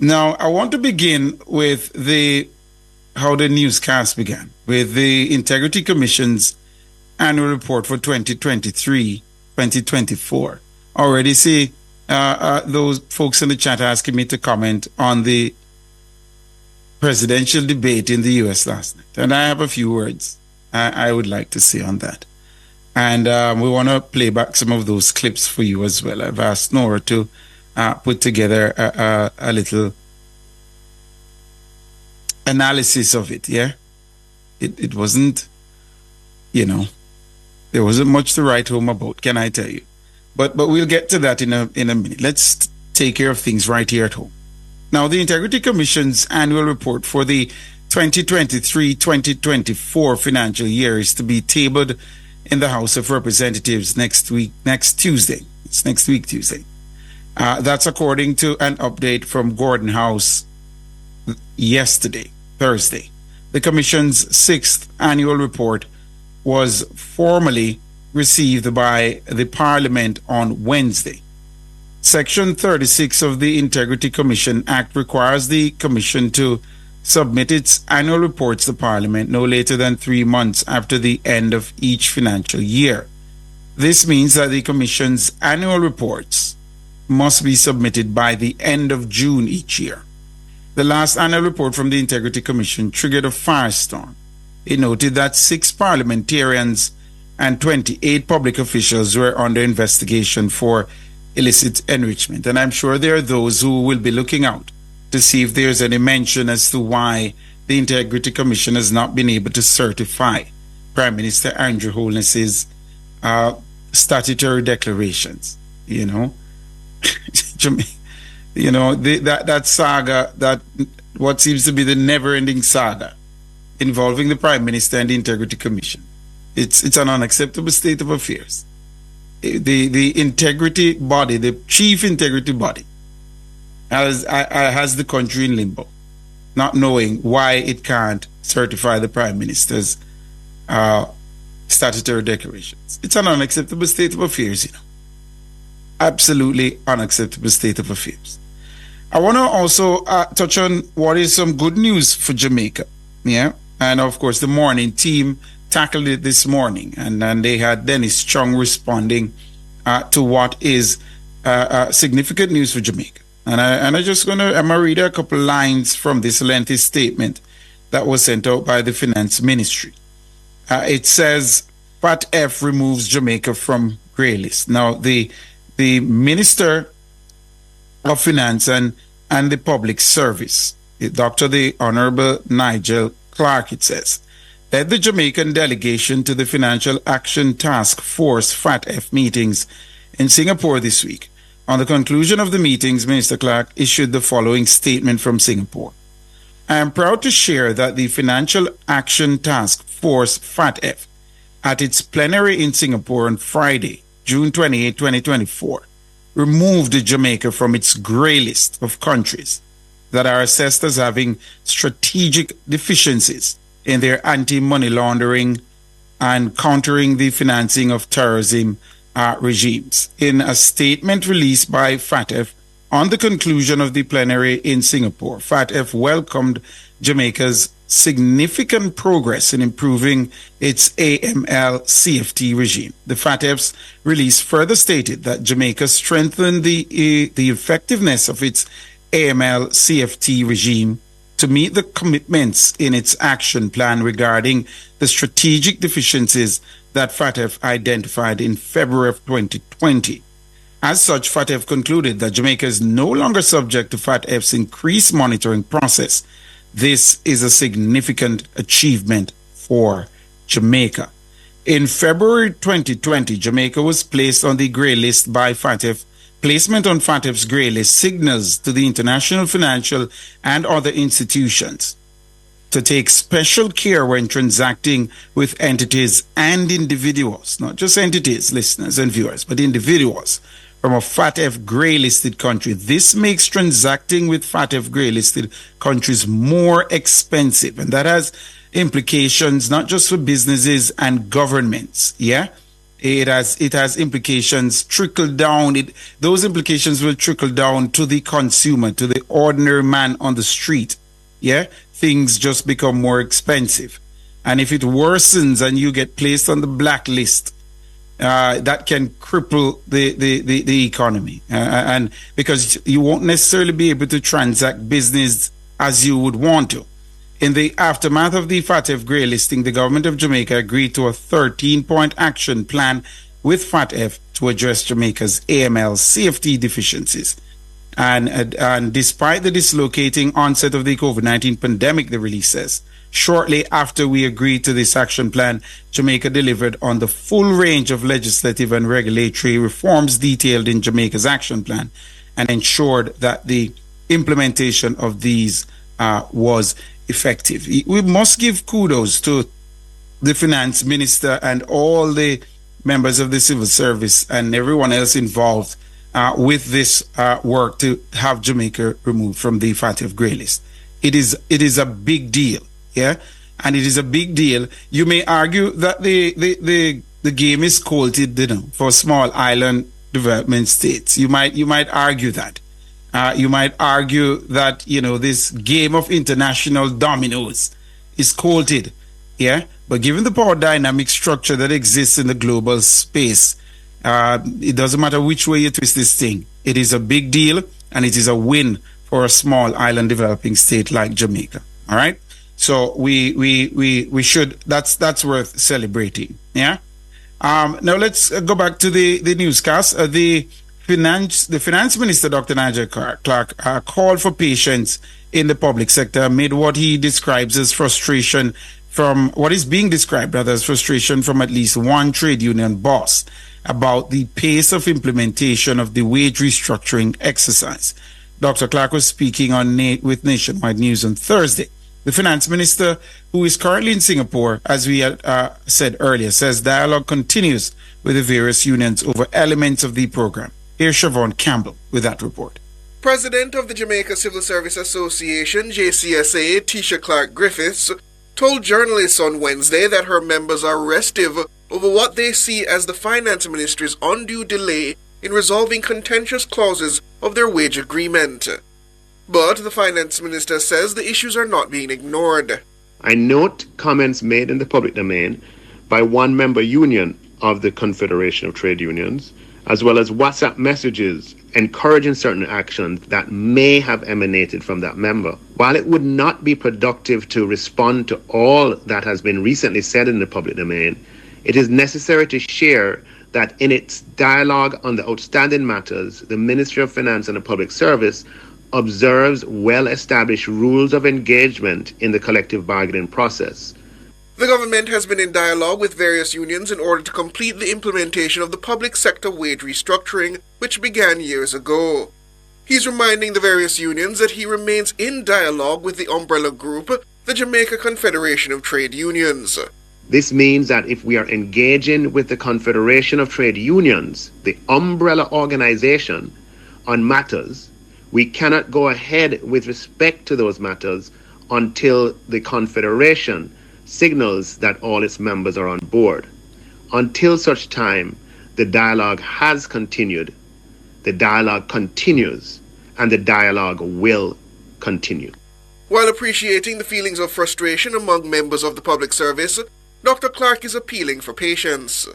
Now, I want to begin with how the newscast began, with the Integrity Commission's annual report for 2023-2024. Already see those folks in the chat asking me to comment on the presidential debate in the U.S. last night. And I have a few words I would like to say on that. And we want to play back some of those clips for you as well. I've asked Nora to put together a little analysis of it, yeah? It wasn't, there wasn't much to write home about, can I tell you? But we'll get to that in a minute. Let's take care of things right here at home. Now, the Integrity Commission's annual report for the 2023-2024 financial year is to be tabled in the House of Representatives next Tuesday. It's next week, Tuesday. That's according to an update from Gordon House yesterday, Thursday. The Commission's sixth annual report was formally received by the Parliament on Wednesday. Section 36 of the Integrity Commission Act requires the Commission to submit its annual reports to Parliament no later than 3 months after the end of each financial year. This means that the Commission's annual reports must be submitted by the end of June each year. The last annual report from the Integrity Commission triggered a firestorm. It noted that 6 parliamentarians and 28 public officials were under investigation for illicit enrichment. And I'm sure there are those who will be looking out to see if there's any mention as to why the Integrity Commission has not been able to certify Prime Minister Andrew Holness's statutory declarations. That saga, that what seems to be the never-ending saga involving the Prime Minister and the Integrity Commission. It's an unacceptable state of affairs. The integrity body, the chief integrity body, has the country in limbo, not knowing why it can't certify the Prime Minister's statutory declarations. It's an unacceptable state of affairs, Absolutely unacceptable state of affairs. I want to also touch on what is some good news for Jamaica. Yeah. And of course, the morning team tackled it this morning, and they had Dennis Chung responding to what is significant news for Jamaica. And I'm gonna read a couple lines from this lengthy statement that was sent out by the Finance Ministry. It says, FATF removes Jamaica from Grey List. Now, the Minister of Finance and the Public Service, Dr. the Honorable Nigel Clark, it says, led the Jamaican delegation to the Financial Action Task Force FATF meetings in Singapore this week. On the conclusion of the meetings, Minister Clark issued the following statement from Singapore. I am proud to share that the Financial Action Task Force FATF at its plenary in Singapore on Friday, June 28, 2024, removed Jamaica from its grey list of countries that are assessed as having strategic deficiencies in their anti-money laundering and countering the financing of terrorism regimes. In a statement released by FATF on the conclusion of the plenary in Singapore, FATF welcomed Jamaica's significant progress in improving its AML-CFT regime. The FATF's release further stated that Jamaica strengthened the effectiveness of its AML-CFT regime to meet the commitments in its action plan regarding the strategic deficiencies that FATF identified in February of 2020. As such, FATF concluded that Jamaica is no longer subject to FATF's increased monitoring process. This is a significant achievement for Jamaica. In February 2020, Jamaica was placed on the grey list by FATF. Placement on FATF's grey list signals to the international financial and other institutions to take special care when transacting with entities and individuals, not just entities, listeners and viewers, but individuals from a FATF grey listed country. This makes transacting with FATF grey listed countries more expensive, and that has implications not just for businesses and governments. Yeah, It has implications trickle down. Those implications will trickle down to the consumer, to the ordinary man on the street. Yeah, things just become more expensive, and if it worsens and you get placed on the blacklist, that can cripple the economy, and because you won't necessarily be able to transact business as you would want to. In the aftermath of the FATF Grey listing, the government of Jamaica agreed to a 13-point action plan with FATF to address Jamaica's AML safety deficiencies. And despite the dislocating onset of the COVID-19 pandemic, the release says, shortly after we agreed to this action plan, Jamaica delivered on the full range of legislative and regulatory reforms detailed in Jamaica's action plan and ensured that the implementation of these was effective. We must give kudos to the finance minister and all the members of the civil service and everyone else involved with this work to have Jamaica removed from the FATF Grey List. It is a big deal, yeah, and it is a big deal. You may argue that the game is coated, for small island development states. You might argue that. You might argue that, this game of international dominoes is coated, yeah? But given the power dynamic structure that exists in the global space, it doesn't matter which way you twist this thing. It is a big deal, and it is a win for a small island developing state like Jamaica. All right? So we should, that's worth celebrating, yeah? Now let's go back to the newscast. The finance minister, Dr. Nigel Clark, called for patience in the public sector amid what he describes as frustration from what is being described rather as frustration from at least one trade union boss about the pace of implementation of the wage restructuring exercise. Dr. Clark was speaking with Nationwide News on Thursday. The finance minister, who is currently in Singapore, as we had said earlier, says dialogue continues with the various unions over elements of the program. Here's Siobhan Campbell with that report. President of the Jamaica Civil Service Association, JCSA, Tisha Clark Griffiths, told journalists on Wednesday that her members are restive over what they see as the finance ministry's undue delay in resolving contentious clauses of their wage agreement. But the finance minister says the issues are not being ignored. I note comments made in the public domain by one member union of the Confederation of Trade Unions, as well as WhatsApp messages encouraging certain actions that may have emanated from that member. While it would not be productive to respond to all that has been recently said in the public domain, it is necessary to share that in its dialogue on the outstanding matters, the Ministry of Finance and the Public Service observes well-established rules of engagement in the collective bargaining process. The government has been in dialogue with various unions in order to complete the implementation of the public sector wage restructuring, which began years ago. He's reminding the various unions that he remains in dialogue with the umbrella group, the Jamaica Confederation of Trade Unions. This means that if we are engaging with the Confederation of Trade Unions, the umbrella organization, on matters, we cannot go ahead with respect to those matters until the Confederation signals that all its members are on board. Until such time, the dialogue has continued, the dialogue continues, and the dialogue will continue. While appreciating the feelings of frustration among members of the public service, Dr. Clark is appealing for patience.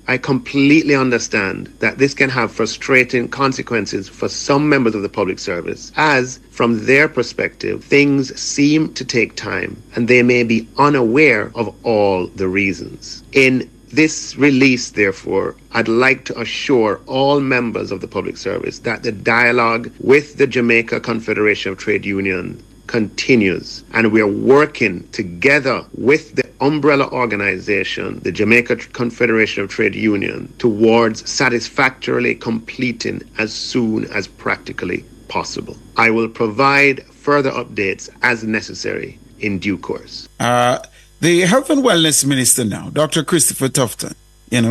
I completely understand that this can have frustrating consequences for some members of the public service, as, from their perspective, things seem to take time and they may be unaware of all the reasons. In this release, therefore, I'd like to assure all members of the public service that the dialogue with the Jamaica Confederation of Trade Unions continues, and we are working together with the umbrella organization, the Jamaica Confederation of Trade Unions, towards satisfactorily completing as soon as practically possible. I will provide further updates as necessary in due course. The Health and Wellness Minister now, Dr. Christopher Tufton,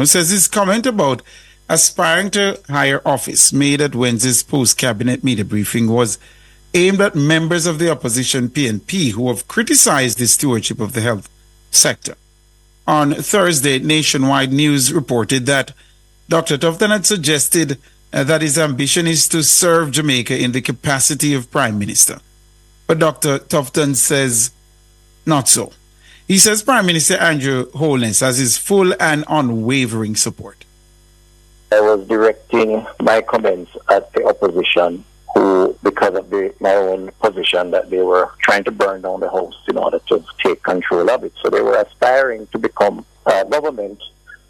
says his comment about aspiring to higher office made at Wednesday's post-cabinet media briefing was aimed at members of the opposition PNP who have criticized the stewardship of the health sector. on Thursday, Nationwide News reported that Dr. Tufton had suggested that his ambition is to serve Jamaica in the capacity of Prime Minister. But Dr. Tufton says not so. He says Prime Minister Andrew Holness has his full and unwavering support. I was directing my comments at the opposition who, because of my own position, that they were trying to burn down the house in order to take control of it. So they were aspiring to become government,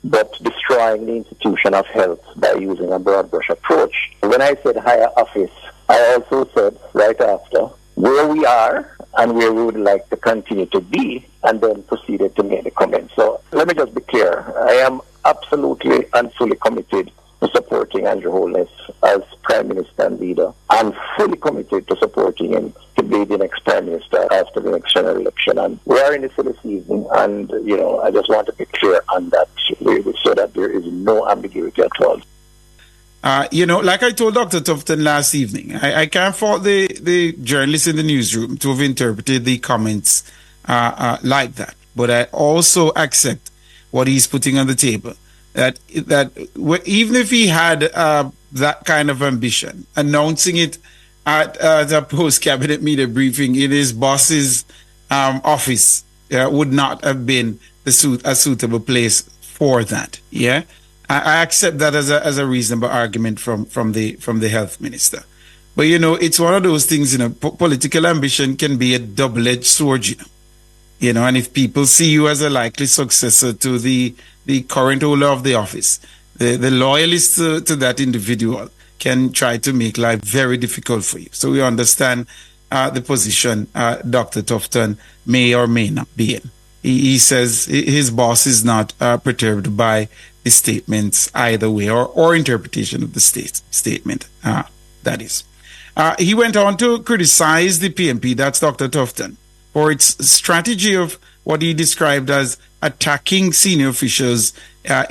but destroying the institution of health by using a broad brush approach. When I said higher office, I also said right after where we are and where we would like to continue to be, and then proceeded to make the comment. So let me just be clear. I am absolutely and fully committed to supporting Andrew Holness as Prime Minister and leader. I'm fully committed to supporting him to be the next Prime Minister after the next general election. And we are in the silly season, and, I just want to be clear on that so that there is no ambiguity at all. Like I told Dr. Tufton last evening, I can't fault the journalists in the newsroom to have interpreted the comments like that. But I also accept what he's putting on the table. That even if he had that kind of ambition, announcing it at the post-cabinet media briefing in his boss's office would not have been a suitable place for that. Yeah. I accept that as a reasonable argument from the health minister, but it's one of those things. Political ambition can be a double-edged sword. And if people see you as a likely successor to the current holder of the office, the loyalists to that individual can try to make life very difficult for you. So we understand the position Dr. Tufton may or may not be in. He says his boss is not perturbed by the statements either way, or interpretation of the statement, that is. He went on to criticize the PNP, that's Dr. Tufton, for its strategy of what he described as attacking senior officials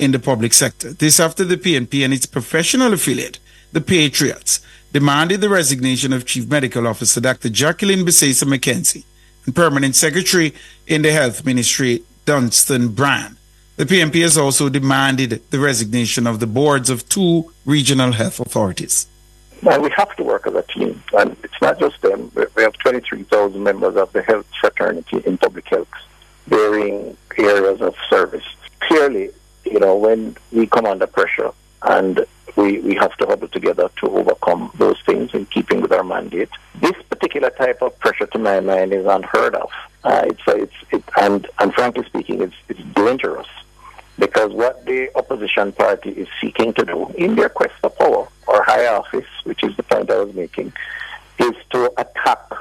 in the public sector. This after the PNP and its professional affiliate, the Patriots, demanded the resignation of Chief Medical Officer Dr. Jacqueline Bisesa McKenzie and Permanent Secretary in the Health Ministry, Dunstan Brand. The PNP has also demanded the resignation of the boards of 2 regional health authorities. And we have to work as a team. And it's not just them. We have 23,000 members of the health fraternity in public health, varying areas of service. Clearly, when we come under pressure and we have to huddle together to overcome those things in keeping with our mandate. This particular type of pressure, to my mind, is unheard of. And frankly speaking, it's dangerous, because what the opposition party is seeking to do in their quest for power or high office, which is the point I was making, is to attack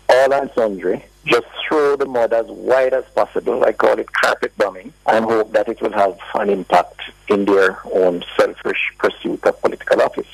all and sundry, just throw the mud as wide as possible. I call it carpet bombing, and hope that it will have an impact in their own selfish pursuit of political office.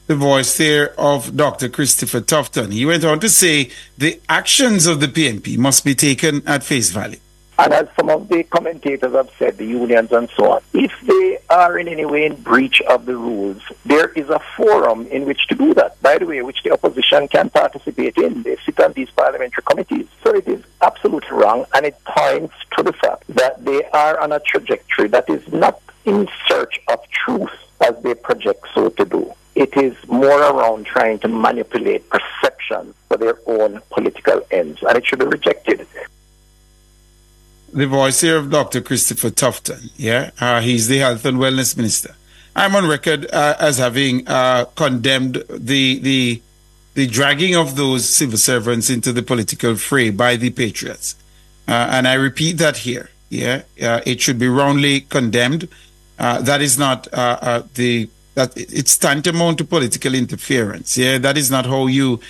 The voice there of Dr. Christopher Tufton. He went on to say the actions of the PNP must be taken at face value. And as some of the commentators have said, the unions and so on, if they are in any way in breach of the rules, there is a forum in which to do that, by the way, which the opposition can participate in. They sit on these parliamentary committees. So it is absolutely wrong, and it points to the fact that they are on a trajectory that is not in search of truth as they project so to do. It is more around trying to manipulate perception for their own political ends, and it should be rejected. The voice here of Dr. Christopher Tufton, he's the Health and Wellness Minister. I'm on record as having condemned the dragging of those civil servants into the political fray by the Patriots. And I repeat that here, it should be roundly condemned. That is not it's tantamount to political interference. That is not how you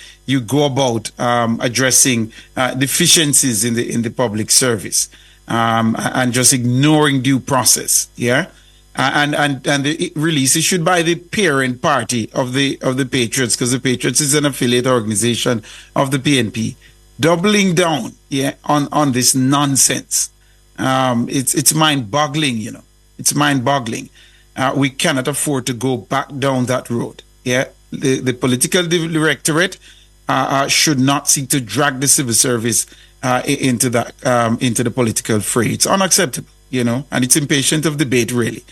go about addressing deficiencies in the public service. And just ignoring due process, and the release issued by the parent party of the Patriots, because the Patriots is an affiliate organization of the PNP, doubling down, on this nonsense. It's mind-boggling, It's mind-boggling. We cannot afford to go back down that road. The political directorate should not seek to drag the civil service into the political fray. It's unacceptable, and it's impatient of debate, really.